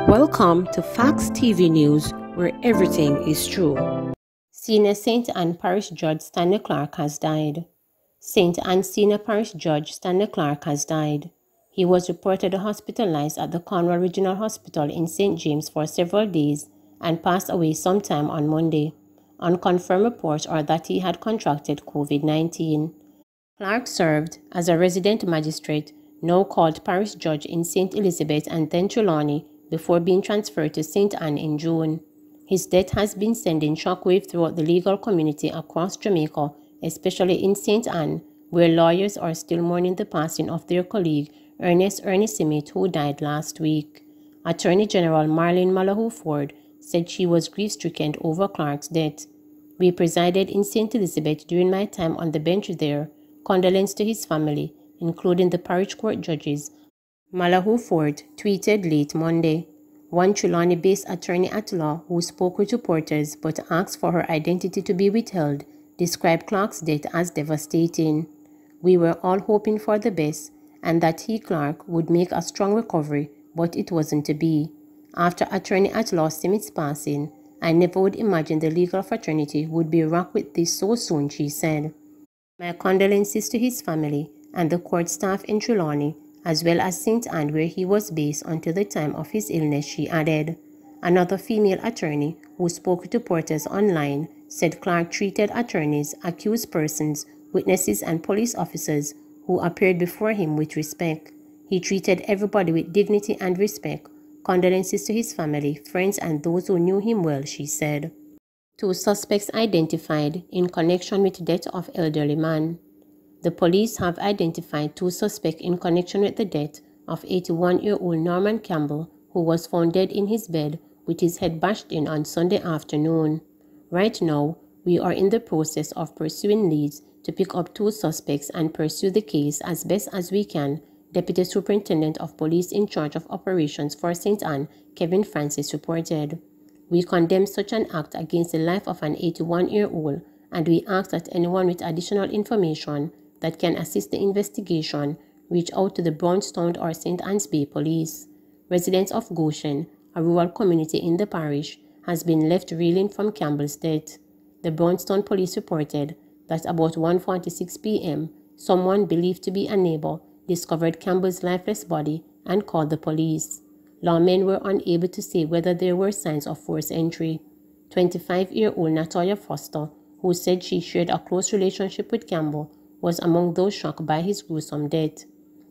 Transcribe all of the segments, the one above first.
Welcome to Facts TV News, where everything is true. Senior St. Anne Parish Judge Stanley Clark has died. St. Anne Senior Parish Judge Stanley Clark has died. He was reported hospitalized at the Cornwall Regional Hospital in St. James for several days and passed away sometime on Monday. Unconfirmed reports are that he had contracted COVID-19. Clark served as a resident magistrate, now called Parish Judge in St. Elizabeth and then Trelawney, before being transferred to St. Anne in June. His death has been sending shockwave throughout the legal community across Jamaica, especially in St. Anne, where lawyers are still mourning the passing of their colleague, Ernest Simit, who died last week. Attorney General Marlene Malahoo Ford said she was grief-stricken over Clark's death. "We presided in St. Elizabeth during my time on the bench there. Condolence to his family, including the parish court judges," Malahoo Ford tweeted late Monday. One Trelawney-based attorney at law who spoke with reporters but asked for her identity to be withheld described Clark's death as devastating. "We were all hoping for the best and that he, Clark, would make a strong recovery, but it wasn't to be. After attorney at law Simit's passing, I never would imagine the legal fraternity would be rocked with this so soon," she said. "My condolences to his family and the court staff in Trelawney, as well as St. Anne where he was based until the time of his illness," she added. Another female attorney who spoke with reporters online said Clark treated attorneys, accused persons, witnesses and police officers who appeared before him with respect. "He treated everybody with dignity and respect. Condolences to his family, friends and those who knew him well," she said. Two suspects identified in connection with the death of elderly man. The police have identified two suspects in connection with the death of 81-year-old Norman Campbell, who was found dead in his bed with his head bashed in on Sunday afternoon. "Right now, we are in the process of pursuing leads to pick up two suspects and pursue the case as best as we can," Deputy Superintendent of Police in charge of operations for St. Anne, Kevin Francis, reported. "We condemn such an act against the life of an 81-year-old, and we ask that anyone with additional information that can assist the investigation reach out to the Brownstown or St. Anne's Bay Police." Residents of Goshen, a rural community in the parish, has been left reeling from Campbell's death. The Brownstown Police reported that about 1:46 p.m., someone believed to be a neighbor discovered Campbell's lifeless body and called the police. Lawmen were unable to say whether there were signs of forced entry. 25-year-old Natoya Foster, who said she shared a close relationship with Campbell, was among those shocked by his gruesome death.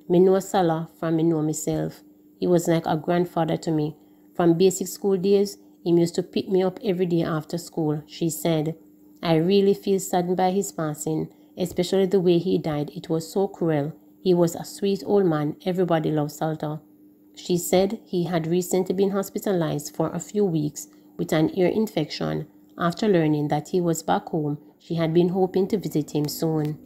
"Me know Salah from me know myself. He was like a grandfather to me. From basic school days, he used to pick me up every day after school," she said. "I really feel saddened by his passing, especially the way he died. It was so cruel. He was a sweet old man. Everybody loves Salter." She said he had recently been hospitalized for a few weeks with an ear infection. After learning that he was back home, she had been hoping to visit him soon.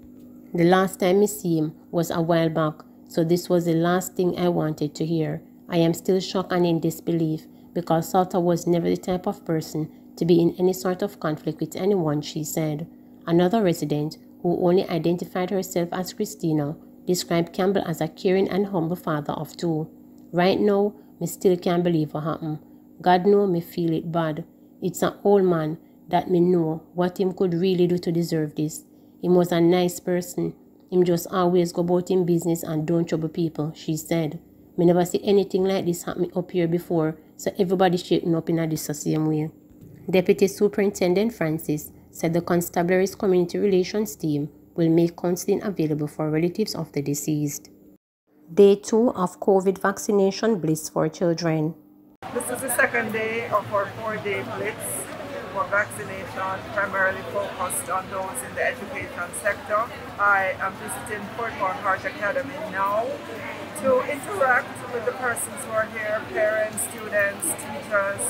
"The last time I see him was a while back, so this was the last thing I wanted to hear. I am still shocked and in disbelief because Salter was never the type of person to be in any sort of conflict with anyone," she said. Another resident, who only identified herself as Christina, described Campbell as a caring and humble father of two. "Right now, me still can't believe what happened. God know me feel it bad. It's an old man that me know what him could really do to deserve this. Him was a nice person. Him just always go about him business and don't trouble people," she said. "Me never see anything like this happen up here before, so everybody shaking up in a this same way." Deputy Superintendent Francis said the Constabulary's Community Relations team will make counseling available for relatives of the deceased. Day 2 of COVID vaccination blitz for children. This is the second day of our 4-day blitz for vaccination, primarily focused on those in the education sector. I am visiting Fort Heart Academy now to interact with the persons who are here, parents, students, teachers,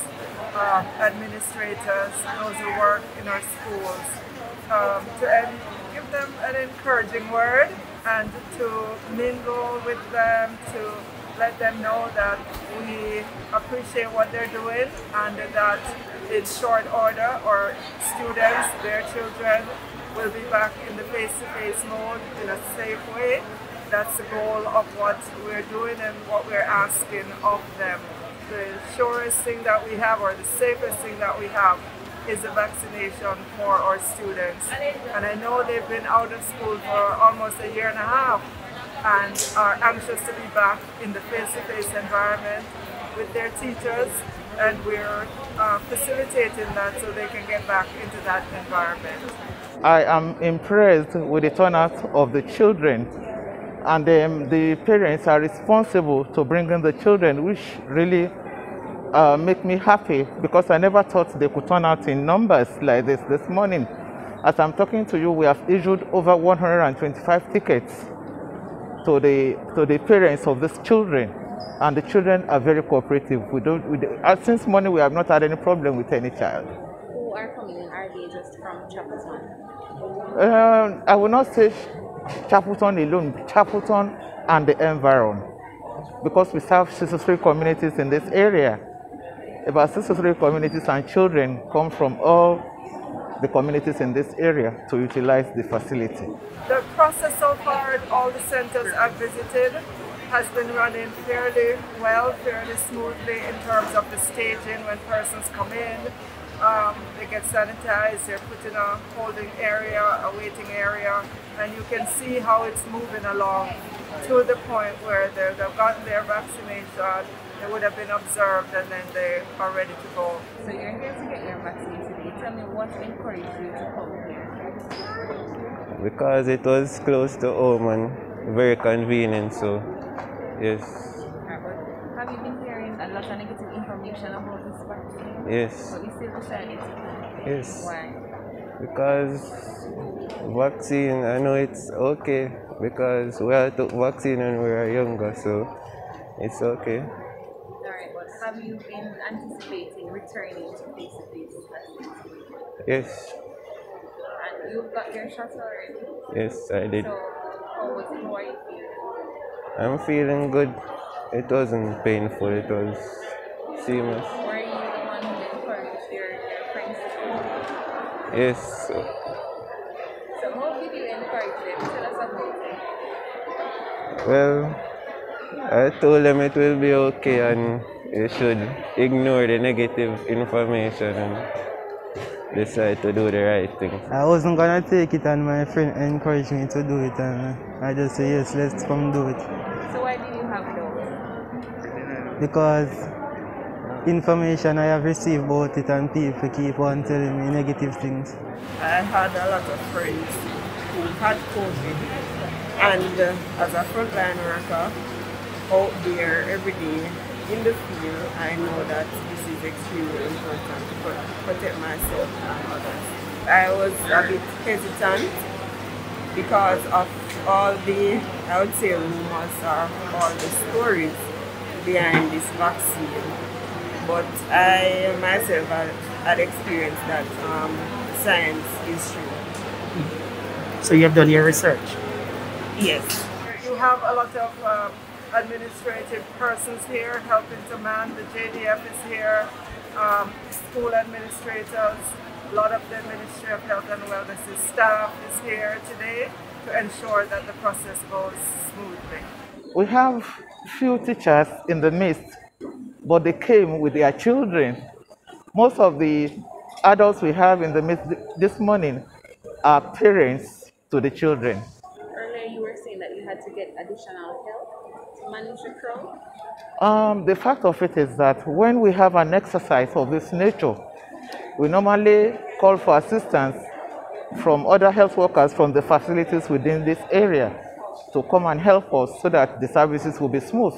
administrators, those who work in our schools, to give them an encouraging word and to mingle with them, to let them know that we appreciate what they're doing and that in short order our students, their children, will be back in the face-to-face mode in a safe way. That's the goal of what we're doing and what we're asking of them. the surest thing that we have, or the safest thing that we have, is the vaccination for our students. And I know they've been out of school for almost a year and a half and are anxious to be back in the face-to-face environment with their teachers, and we're facilitating that so they can get back into that environment. I am impressed with the turnout of the children, and the parents are responsible to bring in the children, which really make me happy, because I never thought they could turn out in numbers like this morning. As I'm talking to you, we have issued over 125 tickets to the parents of these children, and the children are very cooperative. Since morning we have not had any problem with any child. Who are coming in? Are they just from Chapelton? I will not say Chapelton alone, Chapelton and the environ, because we have 63 communities in this area. About 63 communities and children come from all the communities in this area to utilize the facility. The process so far at all the centers I've visited has been running fairly well, fairly smoothly in terms of the staging. When persons come in, they get sanitized, they're put in a holding area, a waiting area, and you can see how it's moving along to the point where they've gotten their vaccination, they would have been observed, and then they are ready to go. So you're here to get your vaccine today. Tell me what encouraged you to come here? Because it was close to home and very convenient, so yes. Have you been hearing a lot of negative information about this vaccine? Yes. But you still decided to come? Yes. Why? Because vaccine, I know it's okay, because we all took vaccine when we were younger, so it's okay. Alright, but have you been anticipating returning to face-to-face lessons? Yes. And you've got your shot already? Yes, I did. So how are you feeling? I'm feeling good. It wasn't painful, it was seamless. Were you the one who encouraged your friends to come? Yes. So how did you encourage them? Tell us about it. Well, I told them it will be okay and you should ignore the negative information and decide to do the right thing. I wasn't gonna take it, and my friend encouraged me to do it, and I just said yes, let's come do it. So why did you have those? Because information I have received about it, and people keep on telling me negative things. I had a lot of friends who had COVID, and as a frontline worker out there every day in the field, I know that this is extremely important to protect myself and others. I was a bit hesitant because of all the, I would say, rumors or all the stories behind this vaccine. But I myself had experienced that science is true. So you have done your research? Yes. You have a lot of administrative persons here helping to man. The JDF is here, school administrators, a lot of the Ministry of Health and Wellness staff is here today to ensure that the process goes smoothly. We have few teachers in the midst, but they came with their children. Most of the adults we have in the midst this morning are parents to the children. Earlier you were saying that you had to get additional help to manage the crowd? The fact of it is that when we have an exercise of this nature, we normally call for assistance from other health workers from the facilities within this area to come and help us so that the services will be smooth.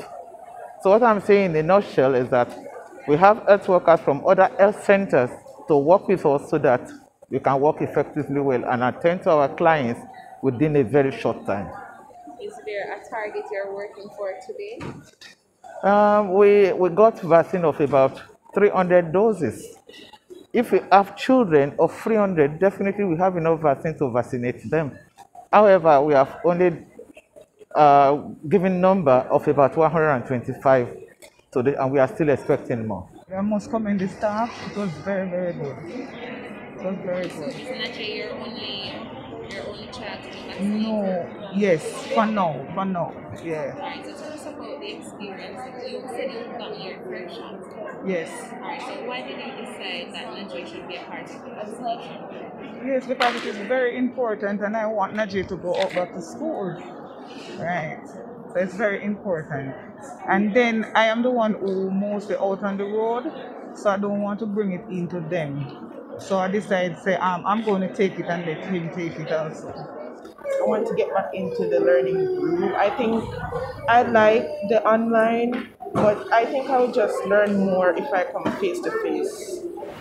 So what I'm saying in a nutshell is that we have health workers from other health centers to work with us so that we can work effectively well and attend to our clients within a very short time. Is there a target you're working for today? We got vaccine of about 300 doses. If we have children of 300, definitely we have enough vaccine to vaccinate them. However, we have only given number of about 125 today, and we are still expecting more. I must commend the staff. It was very, very good. It was very good. Isn't that your only child to be vaccinated? No, yes, for now, yeah. Right, so tell us about the experience in You said you got your first shot. Yes. Alright, so why did you decide that Nigeria should be a part of the selection? Yes, because it is very important and I want Najee to go out back to school. Right. So it's very important. And then I am the one who mostly out on the road, so I don't want to bring it into them. So I decided, say, I'm going to take it and let him take it also. I want to get back into the learning group. I think I like the online, but I think I would just learn more if I come face to face.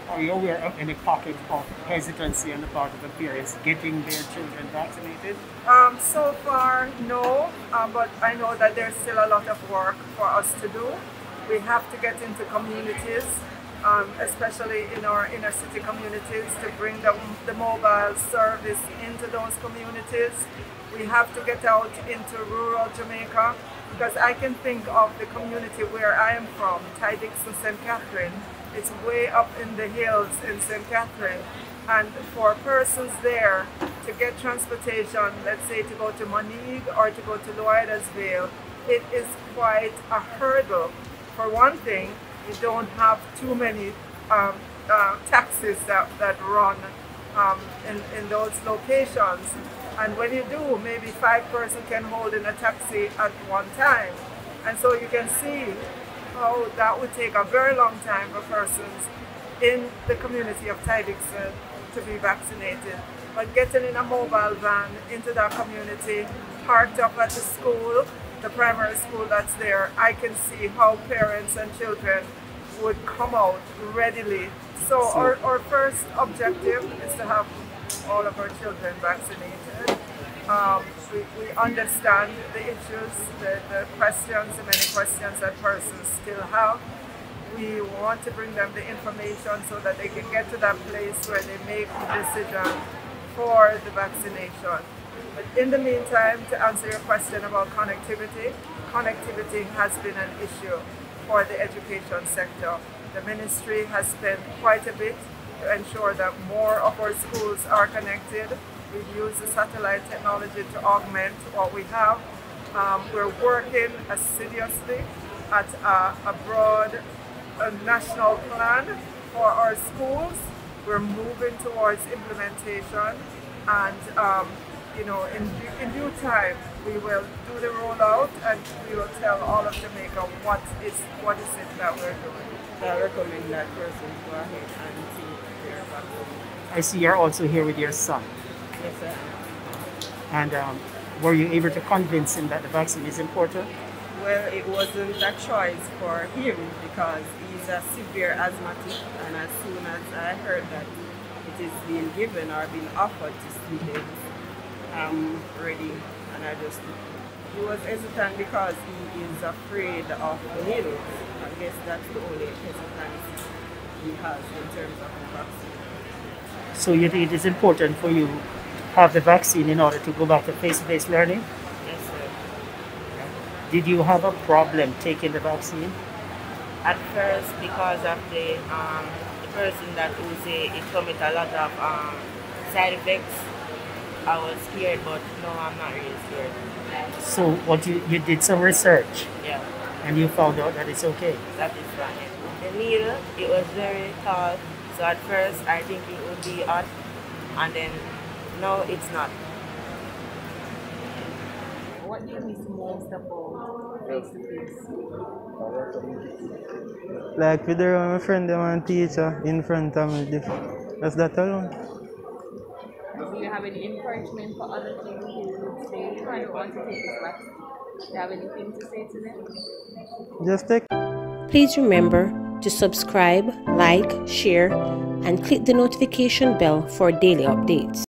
Are you aware of any pocket of hesitancy on the part of the parents getting their children vaccinated? So far, no, but I know that there's still a lot of work for us to do. We have to get into communities, especially in our inner city communities, to bring the mobile service into those communities. We have to get out into rural Jamaica, because I can think of the community where I am from, Tidixon, St. Catherine. It's way up in the hills in St. Catherine, and for persons there to get transportation, let's say to go to Moneague or to go to Loydasville, it is quite a hurdle. For one thing, you don't have too many taxis that run in those locations, and when you do, maybe 5 persons can hold in a taxi at one time, and so you can see how that would take a very long time for persons in the community of Tidixon to be vaccinated. But getting in a mobile van into that community, parked up at the school, the primary school that's there, I can see how parents and children would come out readily. So our first objective is to have all of our children vaccinated. We understand the issues, the questions, the many questions that persons still have. We want to bring them the information so that they can get to that place where they make the decision for the vaccination. But in the meantime, to answer your question about connectivity, connectivity has been an issue for the education sector. The ministry has spent quite a bit to ensure that more of our schools are connected. We've used the satellite technology to augment what we have. We're working assiduously at a broad national plan for our schools. We're moving towards implementation, and you know, in due time we will do the rollout and we will tell all of Jamaica what is it that we're doing. I recommend that persons go ahead and take their vaccine. I see you're also here with your son. Yes, sir. And were you able to convince him that the vaccine is important? Well, it wasn't a choice for him because he's a severe asthmatic, and as soon as I heard that it is being given or being offered to students, I'm ready, and he was hesitant because he is afraid of needles. I guess that's the only hesitancy he has in terms of the vaccine. So you think it is important for you to have the vaccine in order to go back to face-to-face learning? Yes, sir. Did you have a problem taking the vaccine? At first, because of the person that will say it come with a lot of side effects, I was scared, but no, I'm not really scared. So what you did some research? Yeah. And you found out that it's okay? That is fine. The needle, it was very tall, so at first I think it would be hot, and then no, it's not. What do you miss most about face-to-face? Like with my friend them and teacher in front of me. That's that alone. Do you have any encouragement for other people who say I want to take this vaccine? Do you have anything to say to them? Just take. Please remember to subscribe, like, share, and click the notification bell for daily updates.